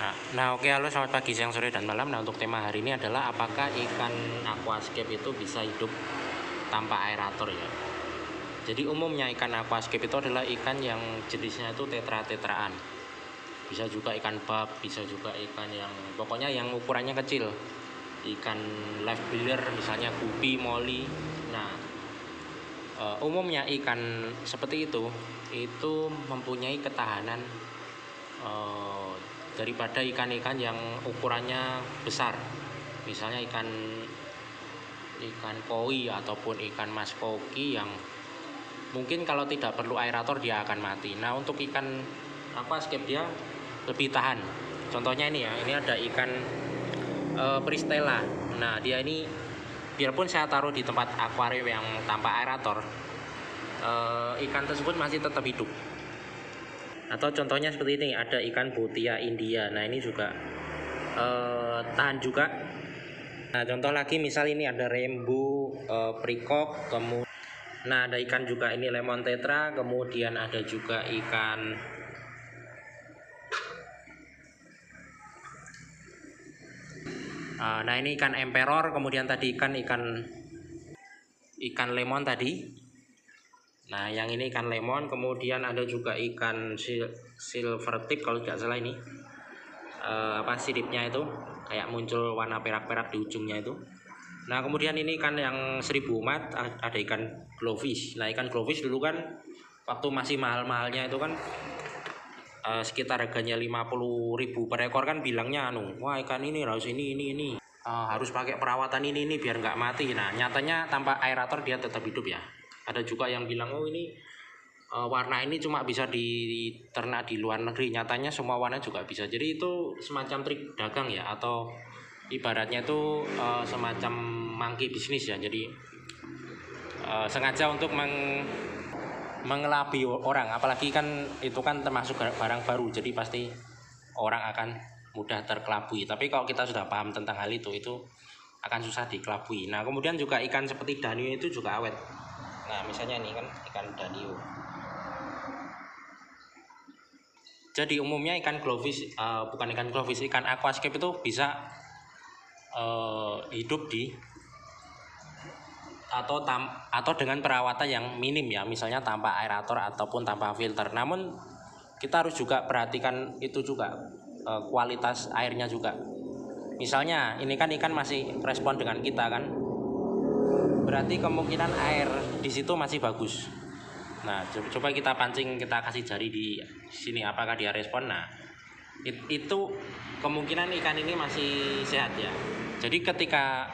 Nah, oke, halo, selamat pagi, siang, sore, dan malam. Nah, untuk tema hari ini adalah apakah ikan aquascape itu bisa hidup tanpa aerator ya. Jadi umumnya ikan aquascape itu adalah ikan yang jenisnya itu tetra-tetraan. Bisa juga ikan bab, bisa juga ikan yang pokoknya yang ukurannya kecil. Ikan live bealer misalnya gupi, moli. Nah, umumnya ikan seperti itu mempunyai ketahanan daripada ikan-ikan yang ukurannya besar, misalnya ikan koi ataupun ikan mas koki yang mungkin kalau tidak perlu aerator dia akan mati. Nah, untuk ikan aquascape dia lebih tahan. Contohnya ini ya, ini ada ikan Pristella. Nah, dia ini biarpun saya taruh di tempat akuarium yang tanpa aerator, ikan tersebut masih tetap hidup. Atau contohnya seperti ini, ada ikan Botia India. Nah, ini juga tahan juga. Nah, contoh lagi misal ini ada Rainbow Peacock, nah ada ikan juga ini Lemon Tetra, kemudian ada juga ikan nah ini ikan Emperor, kemudian tadi ikan lemon tadi. Nah, yang ini ikan lemon, kemudian ada juga ikan silver tip kalau tidak salah ini. Siripnya itu kayak muncul warna perak-perak di ujungnya itu. Nah, kemudian ini ikan yang 1000 umat, ada ikan glowfish. Nah, ikan glowfish dulu kan waktu masih mahal-mahalnya itu kan sekitar harganya 50.000 per ekor kan bilangnya wah ikan ini harus ini harus pakai perawatan ini biar nggak mati. Nah, nyatanya tanpa aerator dia tetap hidup ya. Ada juga yang bilang ini warna ini cuma bisa diternak di luar negeri, nyatanya semua warna juga bisa. Jadi itu semacam trik dagang ya, atau ibaratnya itu semacam monkey bisnis ya. Jadi sengaja untuk mengelabui orang, apalagi kan itu kan termasuk barang baru, jadi pasti orang akan mudah terkelabui. Tapi kalau kita sudah paham tentang hal itu akan susah dikelabui. Nah, kemudian juga ikan seperti danio itu juga awet. Nah, misalnya ini kan ikan danio. Jadi umumnya ikan glowfish, bukan ikan glowfish, ikan aquascape itu bisa hidup di atau dengan perawatan yang minim ya, misalnya tanpa aerator ataupun tanpa filter. Namun kita harus juga perhatikan itu juga kualitas airnya juga. Misalnya ini kan ikan masih respon dengan kita kan, berarti kemungkinan air di situ masih bagus. Nah, coba kita pancing, kita kasih jari di sini, apakah dia respon? Nah, itu kemungkinan ikan ini masih sehat ya. Jadi ketika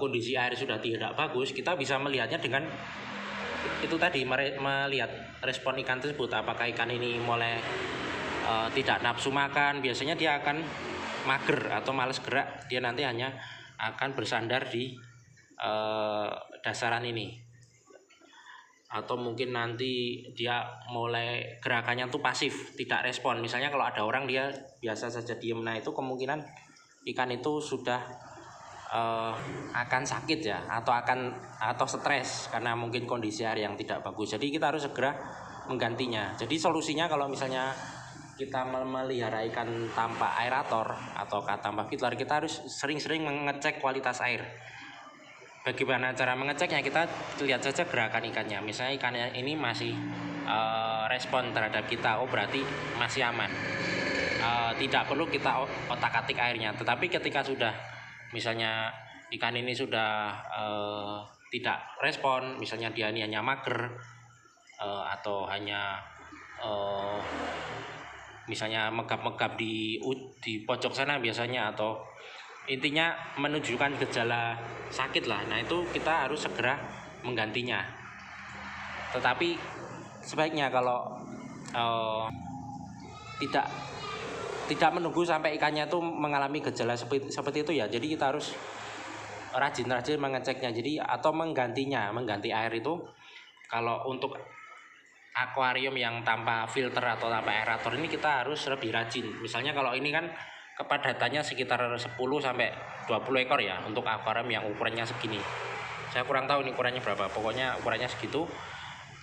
kondisi air sudah tidak bagus, kita bisa melihatnya dengan itu tadi, melihat respon ikan tersebut. Apakah ikan ini mulai tidak nafsu makan, biasanya dia akan mager atau malas gerak, dia nanti hanya akan bersandar di dasaran ini. Atau mungkin nanti dia mulai gerakannya tuh pasif, tidak respon. Misalnya kalau ada orang dia biasa saja diem, nah itu kemungkinan ikan itu sudah akan sakit ya, atau stres karena mungkin kondisi air yang tidak bagus. Jadi kita harus segera menggantinya. Jadi solusinya kalau misalnya kita memelihara ikan tanpa aerator atau tanpa filter, kita harus sering-sering mengecek kualitas air. Bagaimana cara mengeceknya? Kita lihat saja gerakan ikannya. Misalnya ikannya ini masih respon terhadap kita, berarti masih aman. Tidak perlu kita otak-atik airnya. Tetapi ketika sudah misalnya ikan ini sudah tidak respon, misalnya dia ini hanya mager atau hanya misalnya megap-megap di pojok sana biasanya, atau intinya menunjukkan gejala sakit lah. Nah, itu kita harus segera menggantinya. Tetapi sebaiknya kalau tidak menunggu sampai ikannya tuh mengalami gejala seperti itu ya. Jadi kita harus rajin-rajin mengeceknya. Jadi atau mengganti air itu. Kalau untuk akuarium yang tanpa filter atau tanpa aerator ini kita harus lebih rajin. Misalnya kalau ini kan kepadatannya sekitar 10 sampai 20 ekor ya untuk akuarium yang ukurannya segini. Saya kurang tahu ini ukurannya berapa. Pokoknya ukurannya segitu.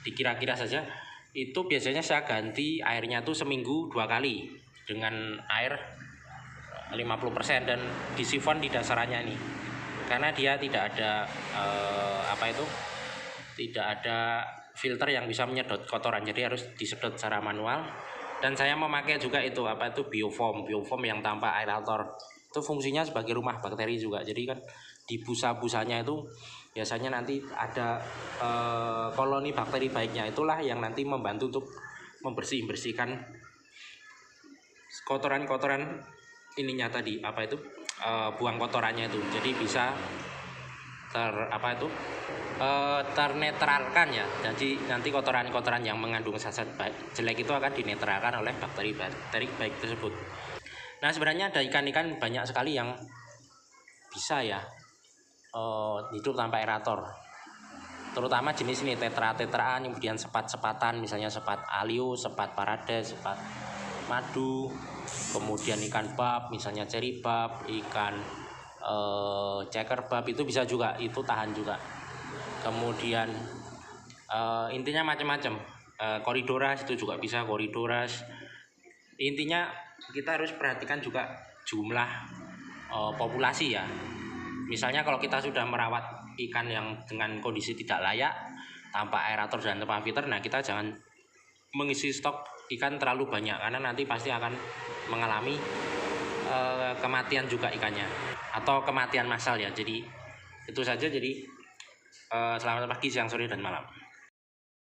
Dikira-kira saja. Itu biasanya saya ganti airnya tuh seminggu 2 kali. dengan air 50% dan disifon di dasarannya ini, karena dia tidak ada tidak ada filter yang bisa menyedot kotoran, jadi harus disedot secara manual. Dan saya memakai juga itu biofoam yang tanpa aerator. Itu fungsinya sebagai rumah bakteri juga. Jadi kan di busa-busanya itu biasanya nanti ada koloni bakteri baiknya, itulah yang nanti membantu untuk membersihkan kotoran-kotoran ininya tadi, buang kotorannya itu. Jadi bisa ternetralkan ya. Jadi nanti kotoran-kotoran yang mengandung zat jelek itu akan dinetralkan oleh bakteri baik tersebut. Nah, sebenarnya ada ikan-ikan banyak sekali yang bisa ya hidup tanpa aerator, terutama jenis ini tetraan, kemudian sepat-sepatan, misalnya sepat aliu, sepat parades, sepat madu, kemudian ikan bab, misalnya ceri bab, ikan ceker bab, itu bisa juga, itu tahan juga. Kemudian intinya macam-macam, koridoras itu juga bisa, koridoras. Intinya kita harus perhatikan juga jumlah populasi ya. Misalnya kalau kita sudah merawat ikan yang dengan kondisi tidak layak, tanpa aerator dan tanpa filter, nah kita jangan mengisi stok ikan terlalu banyak, karena nanti pasti akan mengalami kematian juga ikannya, atau kematian massal ya. Jadi itu saja. Jadi selamat pagi, siang, sore, dan malam.